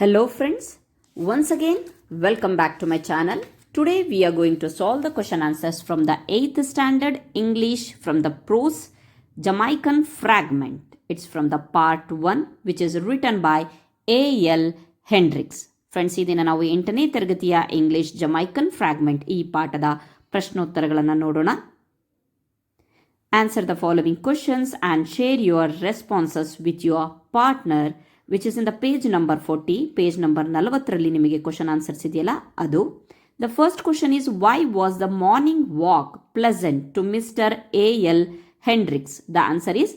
Hello friends, once again welcome back to my channel. Today we are going to solve the question answers from the 8th standard English from the prose Jamaican Fragment. It's from the part 1 which is written by A.L. Hendricks. Friends ಇದನ್ನು ನಾವು 8ನೇ ತರಗತಿಯ English Jamaican fragment ಈ ಪಾಠದ ಪ್ರಶ್ನೋತ್ತರಗಳನ್ನು ನೋಡೋಣ. Answer the following questions and share your responses with your partner which is in the page number 40. Page number 40ರಲ್ಲಿ ನಿಮಗೆ question answers ಇದೆಯಲ್ಲ ಅದು. The first question is, why was the morning walk pleasant to Mr. A.L. Hendricks? The answer is,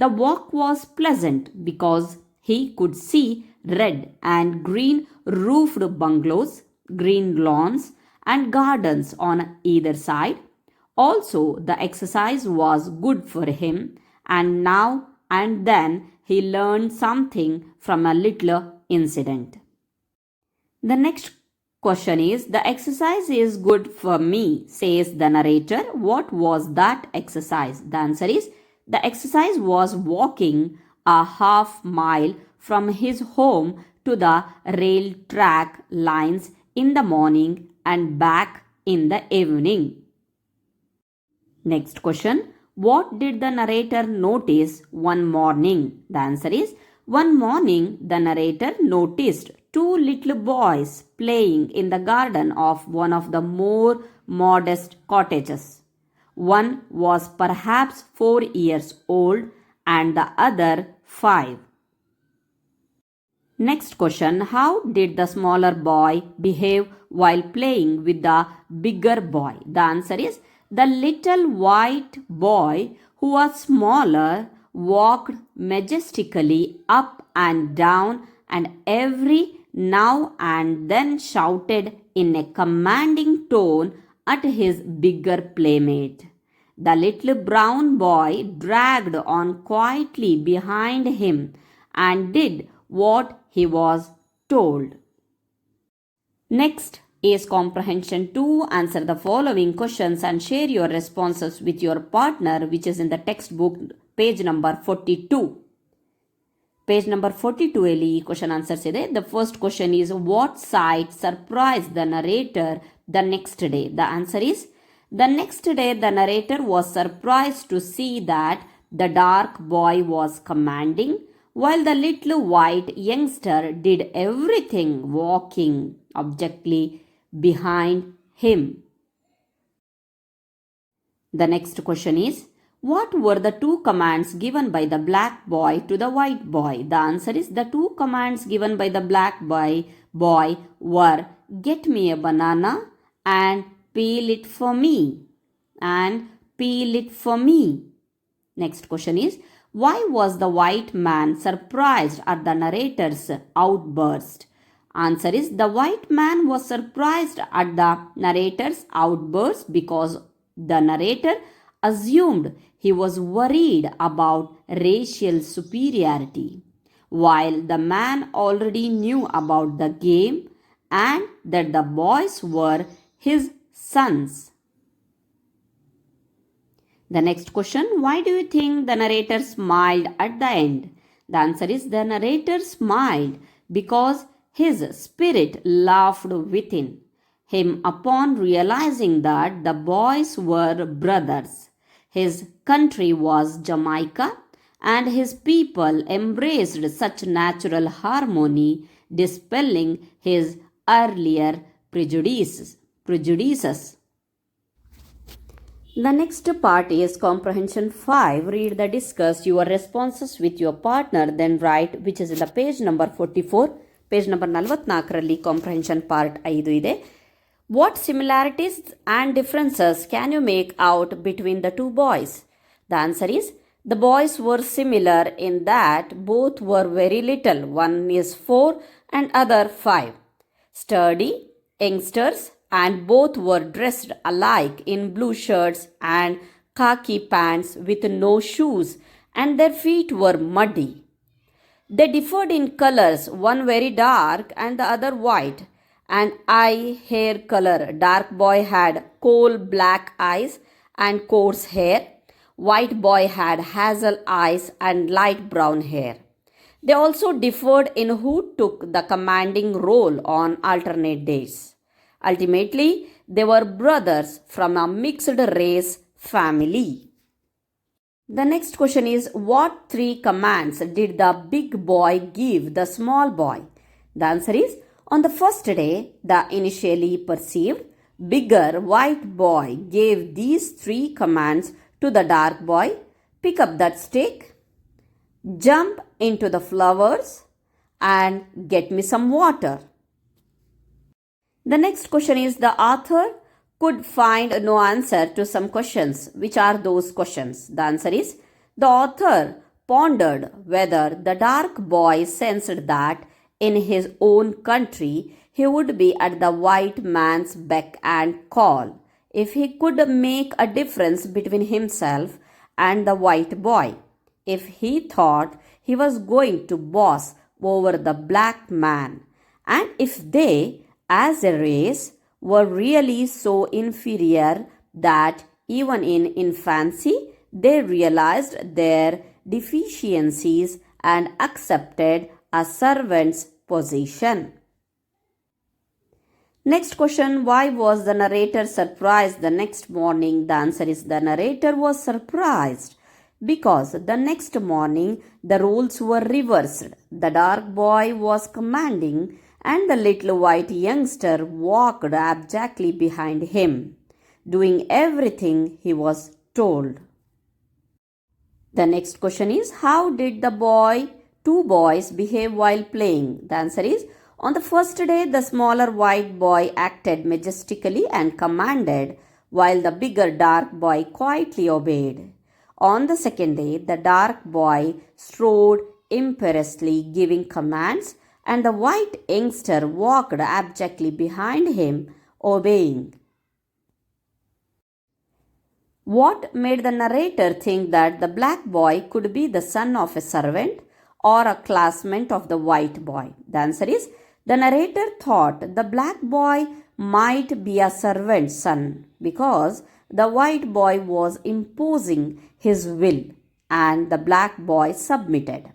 the walk was pleasant because he could see red and green roofed bungalows, green lawns and gardens on either side. Also, the exercise was good for him, and now and then he learned something from a little incident. The next question is, the exercise is good for me, says the narrator. What was that exercise? The answer is, the exercise was walking a half mile from his home to the rail track lines in the morning and back in the evening. Next question. What did the narrator notice one morning? The answer is, one morning the narrator noticed two little boys playing in the garden of one of the more modest cottages. One was perhaps 4 years old and the other 5. Next question. How did the smaller boy behave while playing with the bigger boy? The answer is, the little white boy who was smaller walked majestically up and down and every now and then shouted in a commanding tone at his bigger playmate. The little brown boy dragged on quietly behind him and did what he was told. Next is comprehension 2. Answer the following questions and share your responses with your partner which is in the textbook page number 42. Page number 42 ಅಲ್ಲಿ question answers ಇದೆ. The first question is, what sight surprised the narrator the next day? The answer is, the next day the narrator was surprised to see that the dark boy was commanding while the little white youngster did everything walking abjectly behind him. The next question is, what were the two commands given by the black boy to the white boy? The answer is, the two commands given by the black boy were, get me a banana and peel it for me. And peel it for me. Next question is, why was the white man surprised at the narrator's outburst? Answer is, the white man was surprised at the narrator's outburst because the narrator assumed he was worried about racial superiority, while the man already knew about the game and that the boys were his sons. The next question, why do you think the narrator smiled at the end? The answer is, the narrator smiled because his spirit laughed within him upon realizing that the boys were brothers. His country was Jamaica and his people embraced such natural harmony, dispelling his earlier prejudices. The next part is comprehension 5. Read the discuss your responses with your partner, then write, which is in the page number 44. Page number 44ರಲ್ಲಿ comprehension part 5 ಇದೆ. What similarities and differences can you make out between the two boys? The answer is, the boys were similar in that both were very little. One is 4 and other 5. Sturdy youngsters, and both were dressed alike in blue shirts and khaki pants with no shoes, and their feet were muddy. They differed in colors, one very dark and the other white, and eye hair color. Dark boy had coal black eyes and coarse hair. White boy had hazel eyes and light brown hair. They also differed in who took the commanding role on alternate days. Ultimately, they were brothers from a mixed race family. The next question is, what three commands did the big boy give the small boy? The answer is, on the first day, the initially perceived bigger white boy gave these three commands to the dark boy: pick up that stick, jump into the flowers, and get me some water. The next question is, the author could find no answer to some questions. Which are those questions? The answer is, the author pondered whether the dark boy sensed that in his own country he would be at the white man's beck and call if he could make a difference between himself and the white boy, if he thought he was going to boss over the black man, and if they, as a race, were really so inferior that even in infancy they realized their deficiencies and accepted a servant's position. Next question, why was the narrator surprised the next morning? The answer is, the narrator was surprised because the next morning the roles were reversed. The dark boy was commanding and the little white youngster walked abjectly behind him, doing everything he was told. The next question is, how did the two boys behave while playing? The answer is, on the first day, the smaller white boy acted majestically and commanded, while the bigger dark boy quietly obeyed. On the second day, the dark boy strode imperiously, giving commands, and the white youngster walked abjectly behind him, obeying. What made the narrator think that the black boy could be the son of a servant or a classmate of the white boy? The answer is, the narrator thought the black boy might be a servant's son because the white boy was imposing his will and the black boy submitted.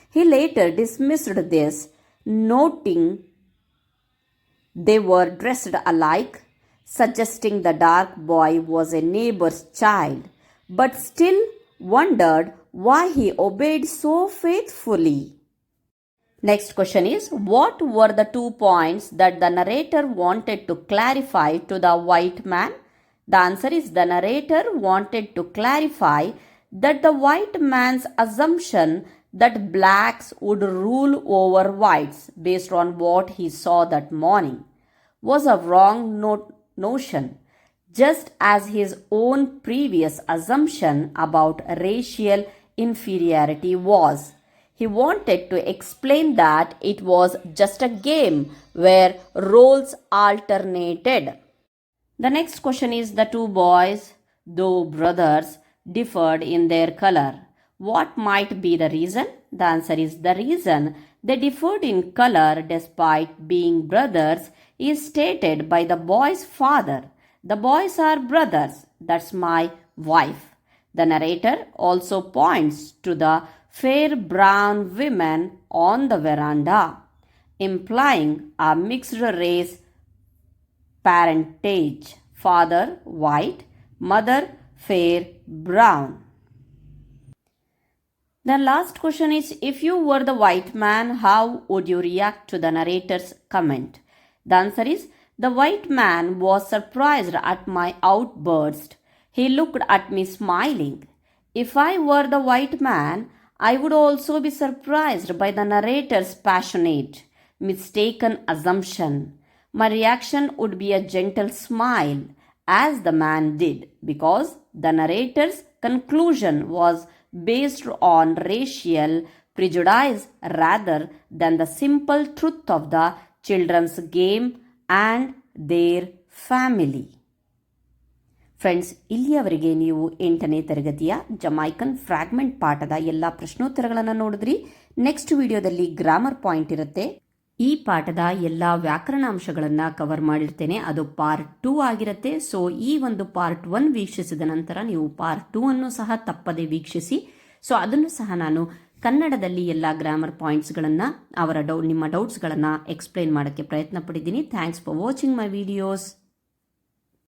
He later dismissed this, noting they were dressed alike, suggesting the dark boy was a neighbor's child, but still wondered why he obeyed so faithfully. Next question is, what were the 2 points that the narrator wanted to clarify to the white man? The answer is, the narrator wanted to clarify that the white man's assumption that blacks would rule over whites based on what he saw that morning was a wrong notion, just as his own previous assumption about racial inferiority was. He wanted to explain that it was just a game where roles alternated. The next question is, the two boys, though brothers, differed in their color. What might be the reason? The answer is, the reason they differed in color despite being brothers is stated by the boy's father. The boys are brothers, that's my wife. The narrator also points to the fair brown women on the veranda, implying a mixed race parentage: father white, mother fair brown. The last question is, if you were the white man, how would you react to the narrator's comment? The answer is, the white man was surprised at my outburst. He looked at me smiling. If I were the white man, I would also be surprised by the narrator's passionate, mistaken assumption. My reaction would be a gentle smile, as the man did, because the narrator's conclusion was based on racial prejudice rather than the simple truth of the children's game and their family. Friends, ಇಲ್ಲಿಯವರೆಗೆ ನೀವು 8ನೇ ತರಗತಿಯ Jamaican fragment ಪಾಠದ ಎಲ್ಲ ಪ್ರಶ್ನೋತ್ತರಗಳನ್ನು ನೋಡಿದ್ರಿ. Next ವಿಡಿಯೋದಲ್ಲಿ grammar point ಇರುತ್ತೆ. ಈ ಪಾಠದ ಎಲ್ಲ ವ್ಯಾಕರಣಾಂಶಗಳನ್ನು ಕವರ್ ಮಾಡಿರ್ತೇನೆ. ಅದು ಪಾರ್ಟ್ 2 ಆಗಿರುತ್ತೆ. ಸೊ ಈ ಒಂದು ಪಾರ್ಟ್ 1 ವೀಕ್ಷಿಸಿದ ನಂತರ ನೀವು ಪಾರ್ಟ್ 2 ಅನ್ನು ಸಹ ತಪ್ಪದೆ ವೀಕ್ಷಿಸಿ. ಸೊ ಅದನ್ನು ಸಹ ನಾನು ಕನ್ನಡದಲ್ಲಿ ಎಲ್ಲ ಗ್ರಾಮರ್ ಪಾಯಿಂಟ್ಸ್ಗಳನ್ನು ನಿಮ್ಮ ಡೌಟ್ಸ್ಗಳನ್ನು ಎಕ್ಸ್ಪ್ಲೈನ್ ಮಾಡೋಕ್ಕೆ ಪ್ರಯತ್ನ ಪಟ್ಟಿದ್ದೀನಿ. Thanks for watching my videos.